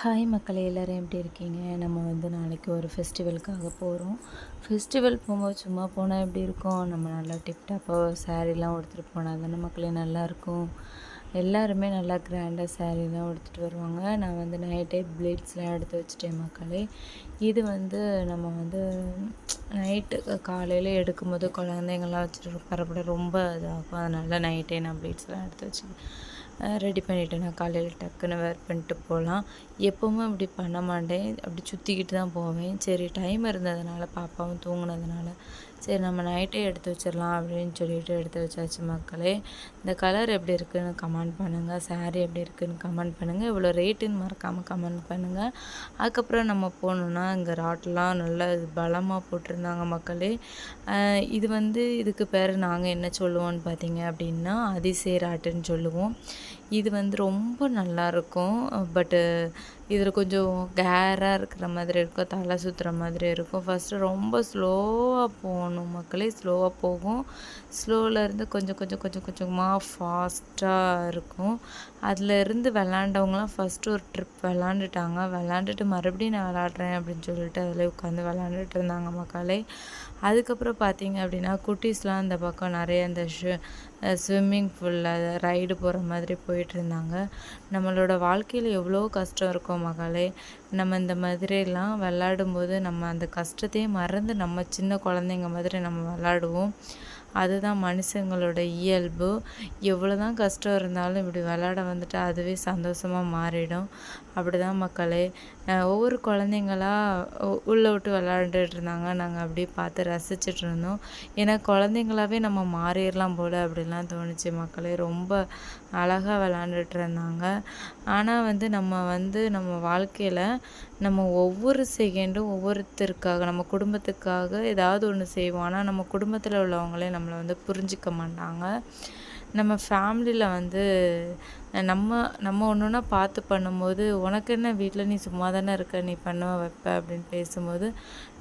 Hi மக்களே, எல்லோரும் எப்படி இருக்கீங்க? நம்ம வந்து நாளைக்கு ஒரு ஃபெஸ்டிவலுக்காக போகிறோம். ஃபெஸ்டிவல் போகும்போது சும்மா போனால் எப்படி இருக்கும்? நம்ம நல்லா டிப்டாப்பாக சாரீலாம் உடுத்துட்டு போனால் தானே மக்களே நல்லாயிருக்கும். எல்லாருமே நல்லா கிராண்டாக சாரீலாம் உடுத்துட்டு வருவாங்க. நான் வந்து நைட்டே ப்ளீட்ஸ்லாம் எடுத்து வச்சுட்டேன் மக்களே. இது வந்து நம்ம வந்து நைட்டு காலையில் எடுக்கும்போது குழந்தைங்கள்லாம் வச்சுட்டு பரப்பட ரொம்ப இதாகும். அதனால் நைட்டே நான் ப்ளீட்ஸ்லாம் எடுத்து வச்சு ரெடி பண்ணிவிட்டு நான் காலையில் டக்குன்னு வேர் பண்ணிட்டு போகலாம். எப்போவுமே அப்படி பண்ண மாட்டேன், அப்படி சுற்றிக்கிட்டு தான் போவேன். சரி டைம் இருந்ததுனால பாப்பாவும் தூங்குனதுனால சரி நம்ம நைட்டே எடுத்து வச்சிடலாம் அப்படின்னு சொல்லிட்டு எடுத்து வச்சாச்சு மக்களே. இந்த கலர் எப்படி இருக்குதுன்னு கமெண்ட் பண்ணுங்கள், சாரீ எப்படி இருக்குதுன்னு கமெண்ட் பண்ணுங்கள், இவ்வளோ ரேட்டுன்னு மறக்காமல் கமெண்ட் பண்ணுங்கள். அதுக்கப்புறம் நம்ம போகணுன்னா இங்கே ராட்லாம் நல்லா பலமாக போட்டிருந்தாங்க மக்களே. இது வந்து இதுக்கு பேர் நாங்கள் என்ன சொல்லுவோம்னு பார்த்தீங்க அப்படின்னா அதிசய ராட்டுன்னு சொல்லுவோம். இது வந்து ரொம்ப நல்லாயிருக்கும். பட்டு இதில் கொஞ்சம் கேராக இருக்கிற மாதிரி இருக்கும், தலை சுற்றுற மாதிரி இருக்கும். ஃபஸ்ட்டு ரொம்ப ஸ்லோவாக போகணும் மக்களே, ஸ்லோவாக போகும். ஸ்லோவிலேருந்து கொஞ்சம் கொஞ்சம் கொஞ்சம் கொஞ்சமாக ஃபாஸ்ட்டாக இருக்கும். அதில் இருந்து விளாண்டவங்களாம் ஃபஸ்ட்டு ஒரு ட்ரிப் விளாண்டுட்டாங்க. விளாண்டுட்டு மறுபடியும் நான் விளாட்றேன் அப்படின்னு சொல்லிட்டு அதில் உட்காந்து விளாண்டுட்டு இருந்தாங்க மக்களே. அதுக்கப்புறம் பார்த்தீங்க அப்படின்னா குட்டீஸ்லாம் அந்த பக்கம் நிறைய இந்த ஸ்விம்மிங் பூலில் ரைடு போகிற மாதிரி போயிட்டுருந்தாங்க. நம்மளோட வாழ்க்கையில் எவ்வளோ கஷ்டம் இருக்கும் மகளே. நம்ம இந்த மாதிரிலாம் விளாடும்போது நம்ம அந்த கஷ்டத்தையே மறந்து நம்ம சின்ன குழந்தைங்க மாதிரி நம்ம விளாடுவோம். அதுதான் மனுஷங்களோட இயல்பு. எவ்வளோ தான் கஷ்டம் இருந்தாலும் இப்படி விளாட வந்துட்டு அதுவே சந்தோஷமாக மாறிடும். அப்படி தான் மக்களே. ஒவ்வொரு குழந்தைங்களா உள்ளே விட்டு விளாண்டுட்டு இருந்தாங்க. நாங்கள் அப்படியே பார்த்து ரசிச்சுட்டு இருந்தோம். ஏன்னா குழந்தைங்களாவே நம்ம மாறிடலாம் போல் அப்படிலாம் தோணுச்சு மக்களே. ரொம்ப அழகாக விளாண்டுட்டு இருந்தாங்க. ஆனால் வந்து நம்ம வாழ்க்கையில் நம்ம ஒவ்வொரு செகண்டும் ஒவ்வொருத்தருக்காக நம்ம குடும்பத்துக்காக ஏதாவது ஒன்று செய்வோம். ஆனால் நம்ம குடும்பத்தில் உள்ளவங்களே நம்மளை வந்து புரிஞ்சிக்க மாட்டாங்க. நம்ம ஃபேமிலியில் வந்து நம்ம நம்ம ஒன்று ஒன்றா பார்த்து பண்ணும்போது உனக்கு என்ன வீட்டில் நீ சும்மா தானே இருக்க, நீ பண்ணுவ வைப்ப அப்படின்னு பேசும்போது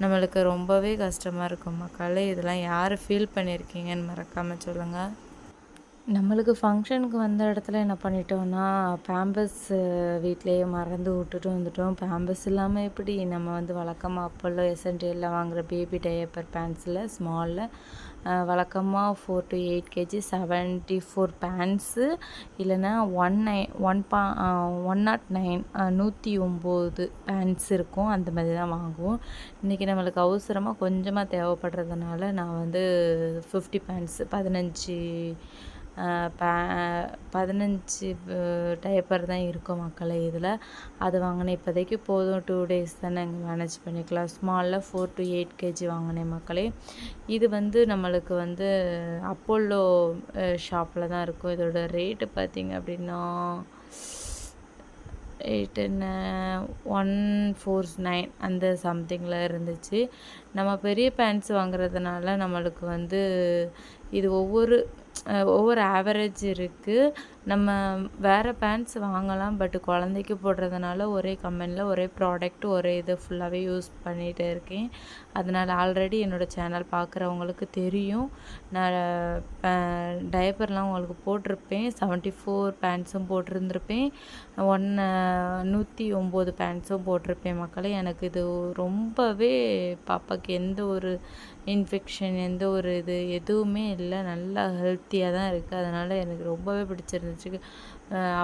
நம்மளுக்கு ரொம்பவே கஷ்டமாக இருக்கும் மக்களே. இதெல்லாம் யார் ஃபீல் பண்ணியிருக்கீங்கன்னு மறக்காமல் சொல்லுங்கள். நம்மளுக்கு ஃபங்க்ஷனுக்கு வந்த இடத்துல என்ன பண்ணிட்டோம்னா பேம்பர்ஸ் வீட்டிலேயே மறந்து விட்டுட்டு வந்துட்டோம். பேம்பர்ஸ் இல்லாமல் எப்படி நம்ம வந்து வழக்கமாக அப்போல்லாம் எஸ்என்டிஎல்ல வாங்குகிற பேபி டயப்பர் பேண்ட்ஸில் ஸ்மாலில் வழக்கமாக 4 to 8 kg 74 பேண்ட்ஸு இல்லைன்னா 109 109 பேண்ட்ஸ் இருக்கும். அந்த மாதிரி தான் வாங்குவோம். இன்றைக்கி நம்மளுக்கு அவசரமாக கொஞ்சமாக தேவைப்படுறதுனால நான் வந்து 50 பேண்ட்ஸ் 15 டயப்பர் தான் இருக்கும் மக்களே இதில். அது வாங்கினேன். இப்போதைக்கு போதும், 2 days தானே இங்கே மேனேஜ் பண்ணிக்கலாம். ஸ்மாலில் 4 to 8 kg வாங்கினேன் மக்களே. இது வந்து நம்மளுக்கு வந்து அப்போல்லோ ஷாப்பில் தான் இருக்கும். இதோட ரேட்டு பார்த்திங்க அப்படின்னா 149 அந்த சம்திங்கில் இருந்துச்சு. நம்ம பெரிய பேண்ட்ஸ் வாங்குறதுனால நம்மளுக்கு வந்து இது ஒவ்வொரு ஆவரேஜ் இருக்குது. நம்ம வேறு பேண்ட்ஸ் வாங்கலாம், பட் குழந்தைக்கு போடுறதுனால ஒரே கம்பெனியில் ஒரே ப்ராடக்ட் ஒரே இது ஃபுல்லாகவே யூஸ் பண்ணிகிட்டே இருக்கேன். அதனால் ஆல்ரெடி என்னோடய சேனல் பார்க்குறவங்களுக்கு தெரியும். நான் டயப்பர்லாம் உங்களுக்கு போட்டிருப்பேன். 74 பேண்ட்ஸும் போட்டிருந்துருப்பேன், 109 பேண்ட்ஸும் போட்டிருப்பேன் மக்களே. எனக்கு இது ரொம்பவே பாப்பாவுக்கு எந்த ஒரு இன்ஃபெக்ஷன் எந்த ஒரு எதுவுமே இல்லை, நல்லா ஹெல்த்தியாக தான் இருக்குது. அதனால் எனக்கு ரொம்பவே பிடிச்சிருந்துச்சு.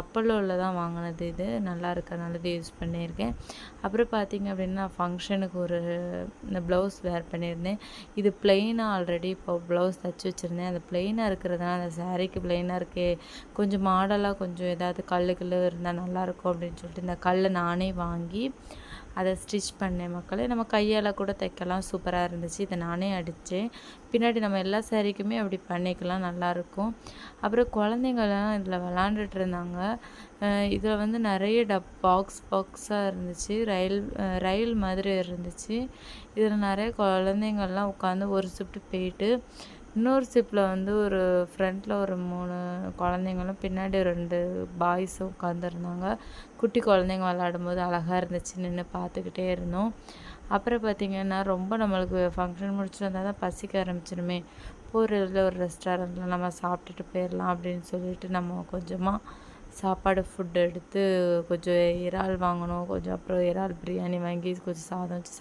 அப்போல்லோவில் தான் வாங்கினது. இது நல்லா இருக்கிறதுனால இது யூஸ் பண்ணியிருக்கேன். அப்புறம் பார்த்திங்க அப்படின்னா ஃபங்க்ஷனுக்கு இந்த ப்ளவுஸ் வேர் பண்ணியிருந்தேன். இது ப்ளெயினாக ஆல்ரெடி இப்போ ப்ளவுஸ் தைச்சி வச்சுருந்தேன். அந்த ப்ளெயினாக இருக்கிறதுனால அந்த சாரீக்கு ப்ளெயினாக இருக்கே, கொஞ்சம் மாடலாக கொஞ்சம் ஏதாவது கல் இருந்தால் நல்லாயிருக்கும் அப்படின்னு சொல்லிட்டு இந்த கல்லை நானே வாங்கி அதை ஸ்டிச் பண்ணேன் மக்களே. நம்ம கையால் கூட தைக்கலாம், சூப்பராக இருந்துச்சு. இதை நானே அடித்தேன். பின்னாடி நம்ம எல்லா சாரீக்குமே அப்படி பண்ணிக்கலாம், நல்லாயிருக்கும். அப்புறம் குழந்தைங்கள்லாம் இதில் விளாண்டுட்டு இருந்தாங்க. இதில் வந்து நிறைய பாக்ஸாக இருந்துச்சு, ரயில் மாதிரி இருந்துச்சு. இதில் நிறைய குழந்தைங்கள்லாம் உட்காந்து ஒரு ஷிஃப்ட் போயிட்டு இன்னொரு ஷிப்பில் வந்து ஒரு ஃப்ரண்ட்டில் ஒரு 3 குழந்தைங்களும் பின்னாடி 2 பாய்ஸும் உட்காந்துருந்தாங்க. குட்டி குழந்தைங்க விளாடும்போது அழகாக இருந்துச்சு, நின்று பார்த்துக்கிட்டே இருந்தோம். அப்புறம் பார்த்திங்கன்னா ரொம்ப நம்மளுக்கு ஃபங்க்ஷன் முடிச்சுட்டு வந்தால் தான் பசிக்க ஆரம்பிச்சிடுமே. ஒரு ரெஸ்டாரண்ட்டில் நம்ம சாப்பிட்டுட்டு போயிடலாம் அப்படின்னு சொல்லிட்டு நம்ம கொஞ்சமாக சாப்பாடு ஃபுட் எடுத்து கொஞ்சம் இறால் வாங்கினோம், கொஞ்சம் அப்புறம் இறால் பிரியாணி வாங்கி கொஞ்சம் சாதம் வச்சு